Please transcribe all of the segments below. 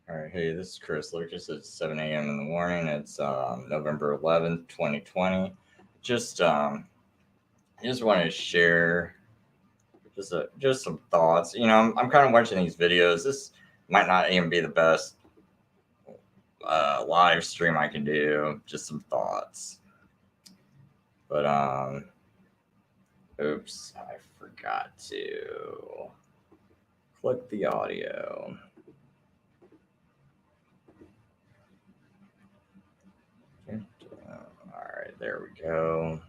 All right, hey, this is Chris Lucas. It's 7 a.m. in the morning. It's November 11th, 2020. Just wanted to share just some thoughts. I'm kind of watching these videos. This might not even be the best live stream I can do. Just some thoughts. But oops, I forgot to click the audio. All right, there we go.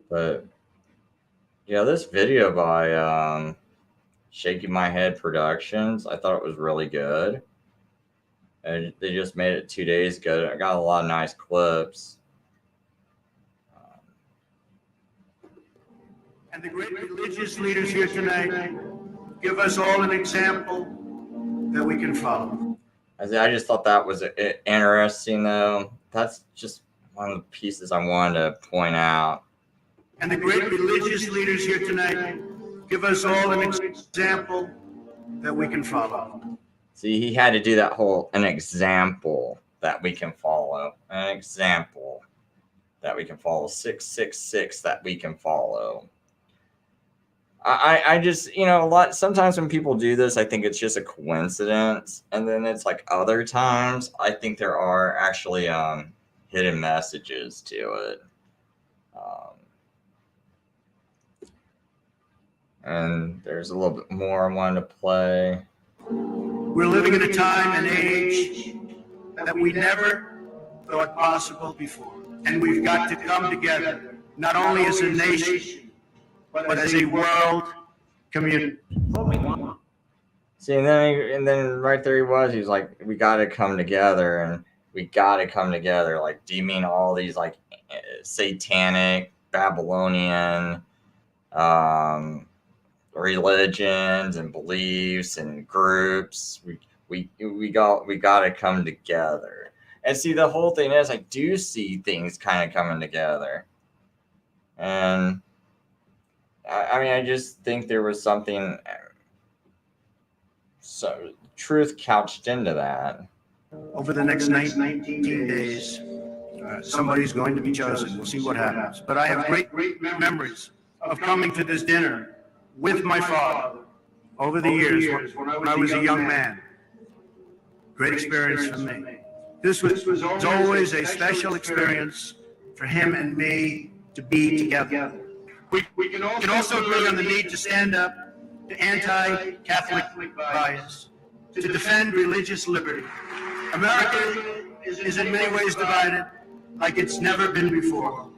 But yeah, this video by Shaking My Head Productions, I thought it was really good. And they just made it 2 days ago. I got a lot of nice clips. And the great religious leaders here tonight give us all an example that we can follow. I just thought that was interesting, though. That's just one of the pieces I wanted to point out. And the great religious leaders here tonight give us all an example that we can follow. See, he had to do that an example that we can follow. An example that we can follow. 666 that we can follow. I just, sometimes when people do this, I think it's just a coincidence. And then it's like other times, I think there are actually hidden messages to it. And there's a little bit more I wanted to play. We're living in a time and age that we never thought possible before. And we've got to come together, not only as a nation, but as a world community. See, and then right there he was. He was like, "We got to come together, and we got to come together." Like, do you mean all these like satanic, Babylonian religions and beliefs and groups? We got to come together. And see, the whole thing is, I do see things kind of coming together, and I just think there was something, truth couched into that. Over the next 19 days, somebody's going to be chosen. We'll see what happens. But I have great memories of coming to this dinner with my father over the years when I was a young man. Great experience for me. This was always a special experience for him and me to be together. We can also agree on the need to stand up to anti-Catholic bias, to defend religious liberty. America is in many ways divided like it's never been before.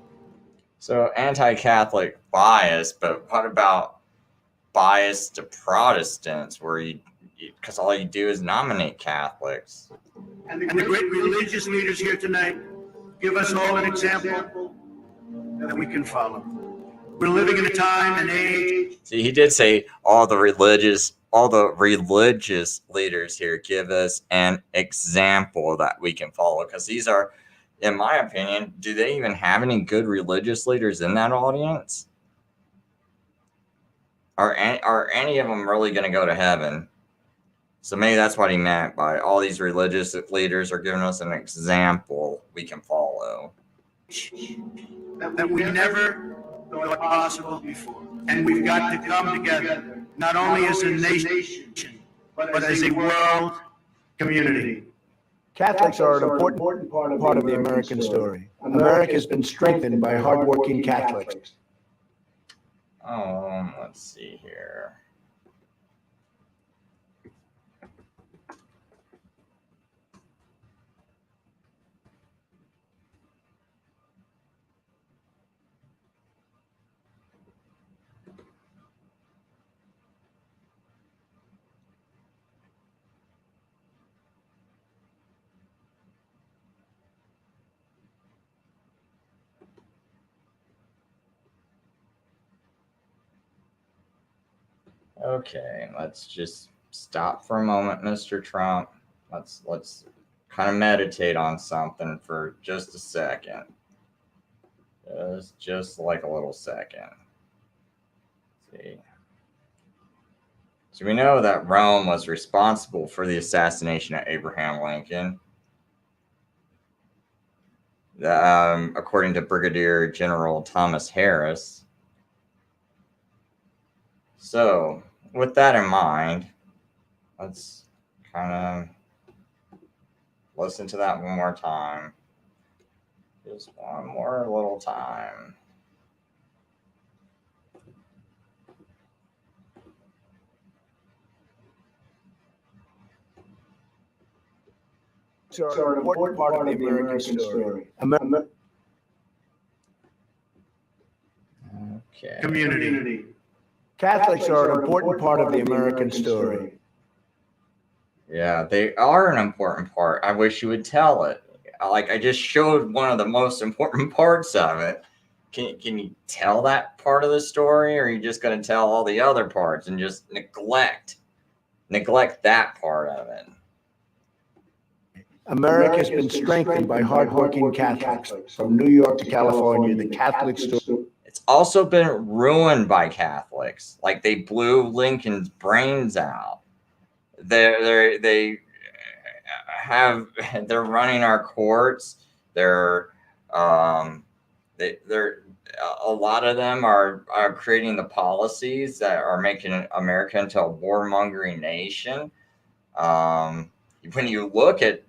So anti-Catholic bias, but what about bias to Protestants, where because all you do is nominate Catholics? And the great religious leaders here tonight give us all an example that we can follow. We're living in a time and age. See, he did say all the religious leaders here give us an example that we can follow, because these are, in my opinion, do they even have any good religious leaders in that audience? Are any of them really going to go to heaven? So maybe that's what he meant by all these religious leaders are giving us an example we can follow. That we never thought possible before. And we've got to come together, not only as a nation, but as a world community. Catholics are an important part of the American story. America has been strengthened by hardworking Catholics. Let's see here. Okay, let's just stop for a moment, Mr. Trump. Let's kind of meditate on something for just a second. Just like a little second. Let's see. Do we know that Rome was responsible for the assassination of Abraham Lincoln? According to Brigadier General Thomas Harris. So, with that in mind, let's kind of listen to that one more time. Just one more little time. Are an important part of the American story. Okay. Community. Catholics are an important part of the American story. Yeah, they are an important part. I wish you would tell it. Like, I just showed one of the most important parts of it. Can you tell that part of the story, or are you just going to tell all the other parts and just neglect that part of it? America has been strengthened by hardworking Catholics. From New York to California, the Catholic story. It's also been ruined by Catholics. Like, they blew Lincoln's brains out. They're running our courts. They're a lot of them are creating the policies that are making America into a warmongering nation. When you look at,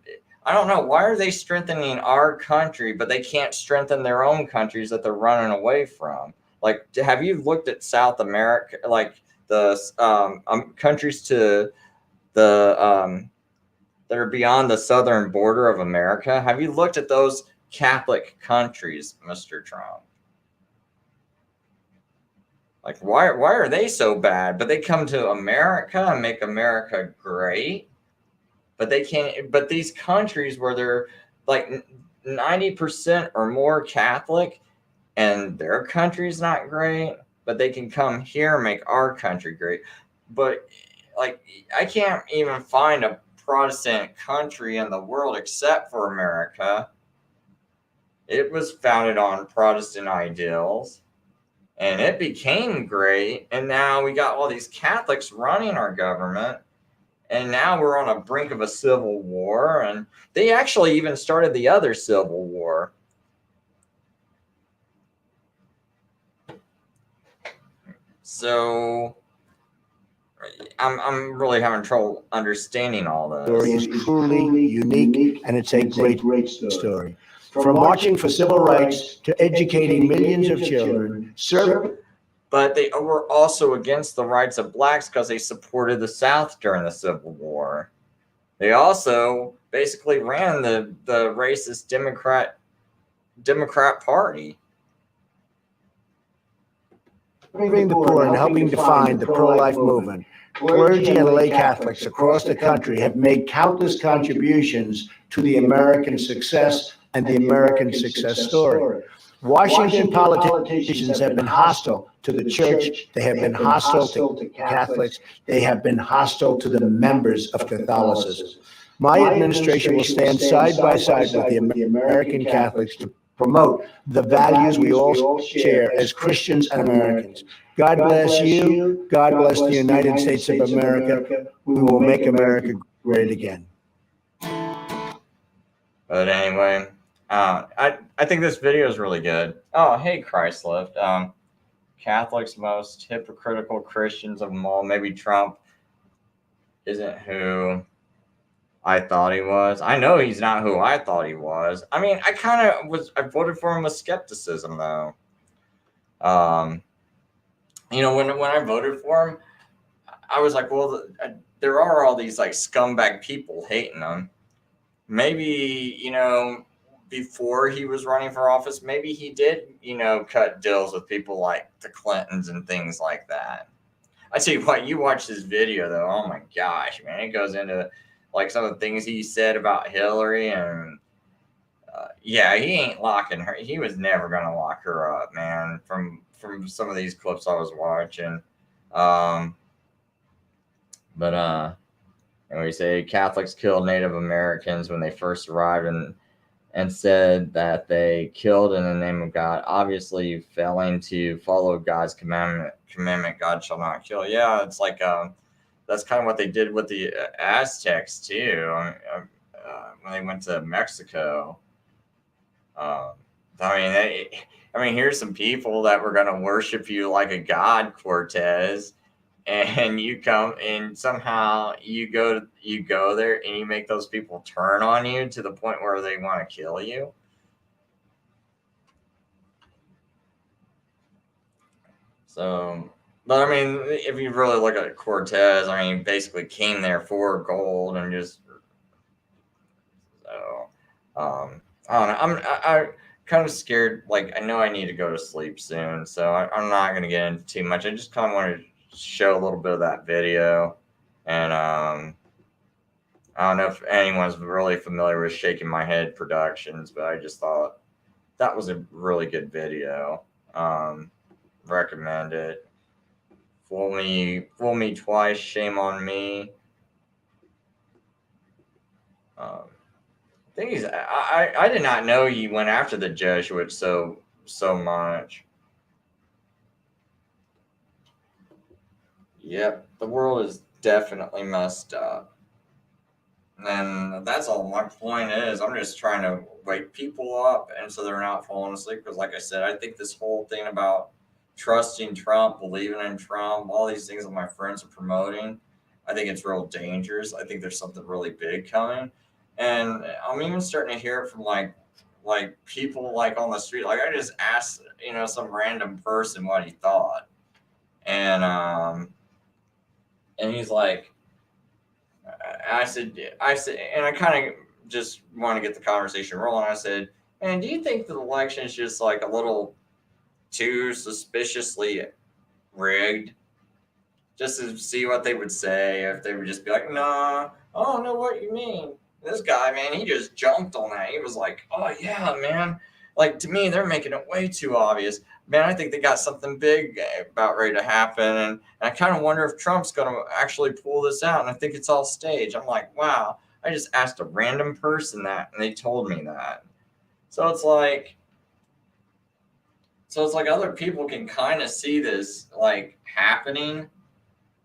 I don't know, why are they strengthening our country, but they can't strengthen their own countries that they're running away from? Like, have you looked at South America, like the countries to the that are beyond the southern border of America? Have you looked at those Catholic countries, Mr. Trump? Like, why are they so bad? But they come to America and make America great. But they can't. But these countries where they're like 90% or more Catholic, and their country's not great, but they can come here and make our country great. But like, I can't even find a Protestant country in the world except for America. It was founded on Protestant ideals, and it became great. And now we got all these Catholics running our government. And now we're on a brink of a civil war, and they actually even started the other civil war. So I'm really having trouble understanding all this. The story is truly unique, and it's a great story. From marching for civil rights to educating millions of children, But they were also against the rights of blacks because they supported the South during the Civil War. They also basically ran the racist Democrat Party. serving the poor and helping define the pro-life movement. Clergy and lay Catholics across the country have made countless contributions to the American success and the American success story. Washington politicians have been hostile to the church. They have been hostile to Catholics. They have been hostile to the members of Catholicism. My administration will stand side by side with the American Catholics to promote the values we all share as Christians and Americans. God bless you. God bless the United States of America. We will make America great again. But anyway, I think this video is really good. Oh, hey, Christlift. Catholics, most hypocritical Christians of them all. Maybe Trump isn't who I thought he was. I know he's not who I thought he was. I mean, I voted for him with skepticism, though. When I voted for him, I was like, well, there are all these like scumbag people hating him. Maybe, before he was running for office, maybe he did, cut deals with people like the Clintons and things like that. I tell you what, you watch this video though, oh my gosh, man, it goes into like some of the things he said about Hillary, and he ain't locking her. He was never gonna lock her up, man. From some of these clips I was watching, and we say Catholics killed Native Americans when they first arrived, and said that they killed in the name of God, obviously failing to follow God's commandment, God shall not kill. Yeah, it's like that's kind of what they did with the Aztecs too. When they went to Mexico. Um, I mean, here's some people that were going to worship you like a god, Cortez, and you come and somehow you go there and you make those people turn on you to the point where they want to kill you. So, but I mean, if you really look at Cortez, I mean, basically came there for gold and just so. I don't know. I kind of scared. Like, I know I need to go to sleep soon, so I'm not going to get into too much. I just kind of wanted to show a little bit of that video, and I don't know if anyone's really familiar with Shaking My Head Productions, but I just thought that was a really good video. Recommend it. Fool me twice, shame on me. Thing is, I did not know you went after the Jesuits so much. Yep, the world is definitely messed up. And that's all my point is. I'm just trying to wake people up and so they're not falling asleep. Because, like I said, I think this whole thing about trusting Trump, believing in Trump, all these things that my friends are promoting, I think it's real dangerous. I think there's something really big coming. And I'm even starting to hear it from like people like on the street. Like I just asked, some random person what he thought. And he's like, I said, and I kind of just want to get the conversation rolling. I said, man, do you think the election is just like a little too suspiciously rigged? Just to see what they would say, if they would just be like, nah, I don't know what you mean. This guy, man, he just jumped on that. He was like, oh, yeah, man. Like, to me, they're making it way too obvious. Man, I think they got something big about ready to happen. And I kind of wonder if Trump's going to actually pull this out. And I think it's all staged. I'm like, wow, I just asked a random person that, and they told me that. So it's like other people can kind of see this, like, happening.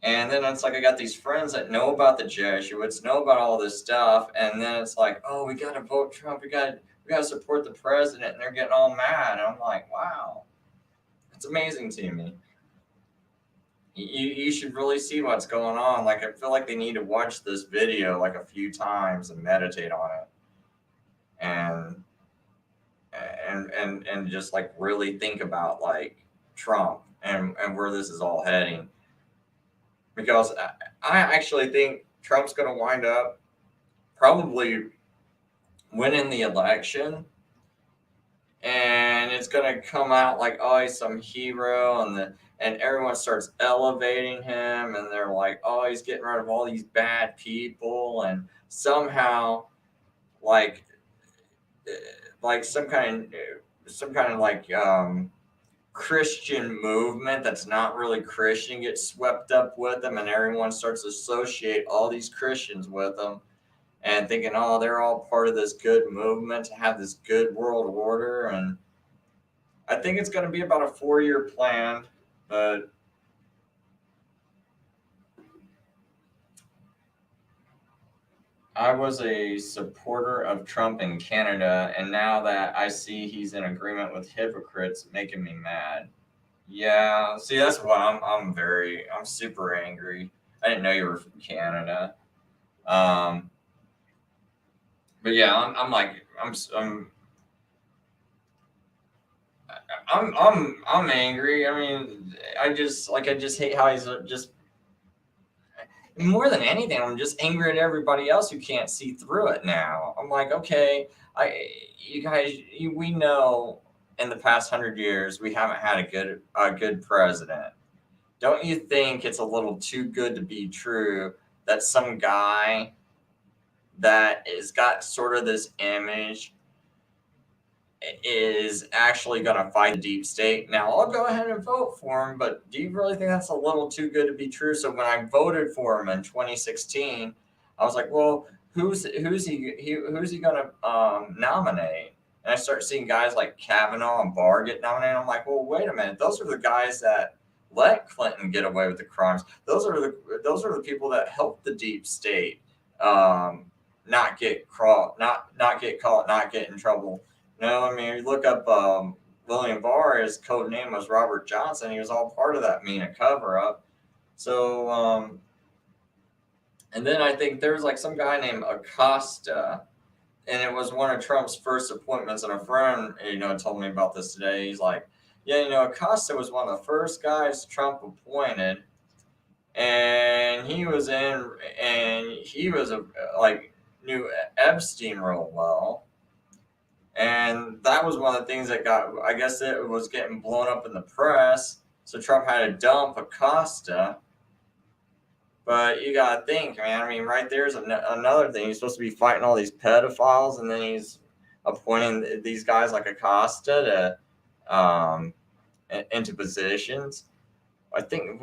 And then it's like I got these friends that know about the Jesuits, know about all this stuff, and then it's like, oh, we got to vote Trump, we got to support the president, and they're getting all mad. And I'm like, wow, it's amazing to me. You should really see what's going on. Like I feel like they need to watch this video like a few times and meditate on it, and just like really think about like Trump and where this is all heading. Because I actually think Trump's going to wind up probably winning the election, and it's going to come out like, oh, he's some hero, and everyone starts elevating him, and they're like, oh, he's getting rid of all these bad people, and somehow like some kind of like Christian movement that's not really Christian gets swept up with them, and everyone starts to associate all these Christians with them and thinking, oh, they're all part of this good movement to have this good world order. And I think it's going to be about a 4-year plan, but I was a supporter of Trump in Canada, and now that I see he's in agreement with hypocrites, it's making me mad. Yeah, see, that's why I'm super angry. I didn't know you were from Canada. Um, but yeah, I'm like, I'm angry. I mean, I just hate how he's just more than anything. I'm just angry at everybody else who can't see through it now. I'm like, okay, you guys, we know in the past 100 years we haven't had a good president. Don't you think it's a little too good to be true that some guy that has got sort of this image is actually going to fight the deep state? Now, I'll go ahead and vote for him, but do you really think that's a little too good to be true? So when I voted for him in 2016, I was like, well, who's he going to nominate? And I start seeing guys like Kavanaugh and Barr get nominated. I'm like, well, wait a minute. Those are the guys that let Clinton get away with the crimes. Those are the people that helped the deep state not get caught, not get caught, not get in trouble. No, I mean, you look up William Barr, his code name was Robert Johnson. He was all part of that MENA cover up. So, and then I think there was like some guy named Acosta, and it was one of Trump's first appointments. And a friend, told me about this today. He's like, yeah, Acosta was one of the first guys Trump appointed, and he was knew Epstein real well. And that was one of the things that I guess it was getting blown up in the press. So Trump had to dump Acosta. But you got to think, man. I mean, right there's another thing. He's supposed to be fighting all these pedophiles, and then he's appointing these guys like Acosta to into positions. I think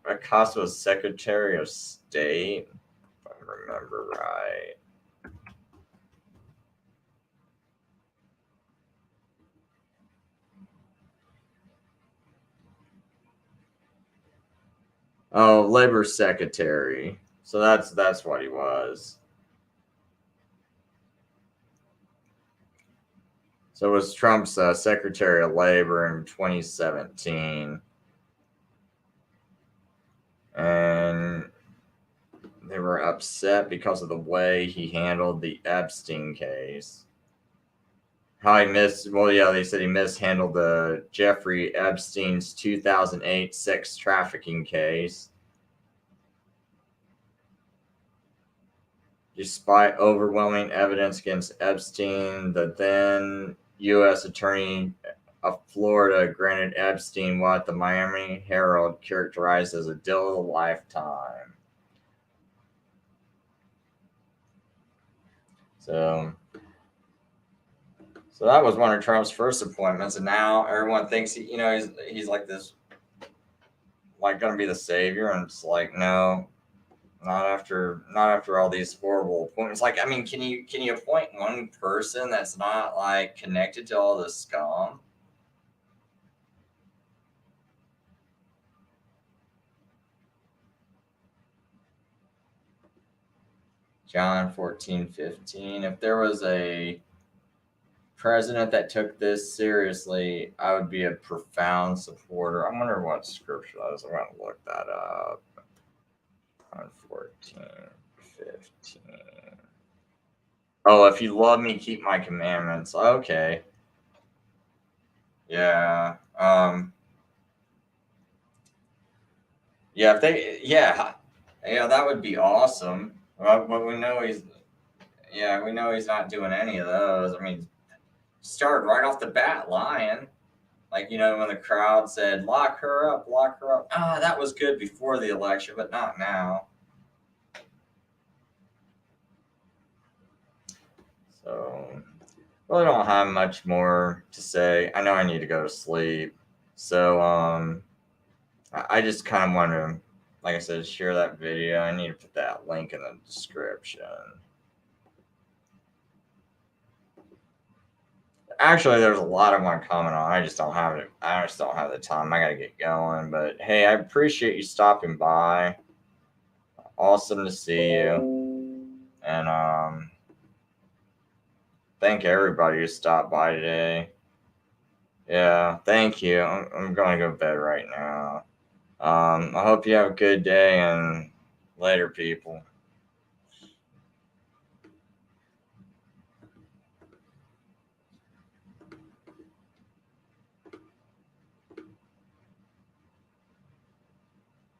Acosta was Secretary of State, if I remember right. Oh, Labor Secretary. So that's what he was. So it was Trump's Secretary of Labor in 2017. And they were upset because of the way he handled the Epstein case. They said he mishandled the Jeffrey Epstein's 2008 sex trafficking case. Despite overwhelming evidence against Epstein, the then U.S. Attorney of Florida granted Epstein what the Miami Herald characterized as a deal of a lifetime. So that was one of Trump's first appointments, and now everyone thinks he's like this, like going to be the savior, and it's like, no, not after all these horrible appointments. Like, I mean, can you appoint one person that's not like connected to all this scum? John 14:15. If there was a president that took this seriously, I would be a profound supporter. I wonder what scripture that is. I'm going to look that up. On 14:15. Oh, if you love me, keep my commandments. Okay. Yeah. Yeah. That would be awesome. But we know he's not doing any of those. I mean, started right off the bat lying. Like, when the crowd said, lock her up. That was good before the election, but not now. So, really don't have much more to say. I know I need to go to sleep. So, I just kind of want to, like I said, share that video. I need to put that link in the description. Actually, there's a lot I want to comment on. I just don't have it. I just don't have the time. I got to get going. But hey, I appreciate you stopping by. Awesome to see you. And thank everybody who stopped by today. Yeah, thank you. I'm going to go to bed right now. I hope you have a good day, and later, people.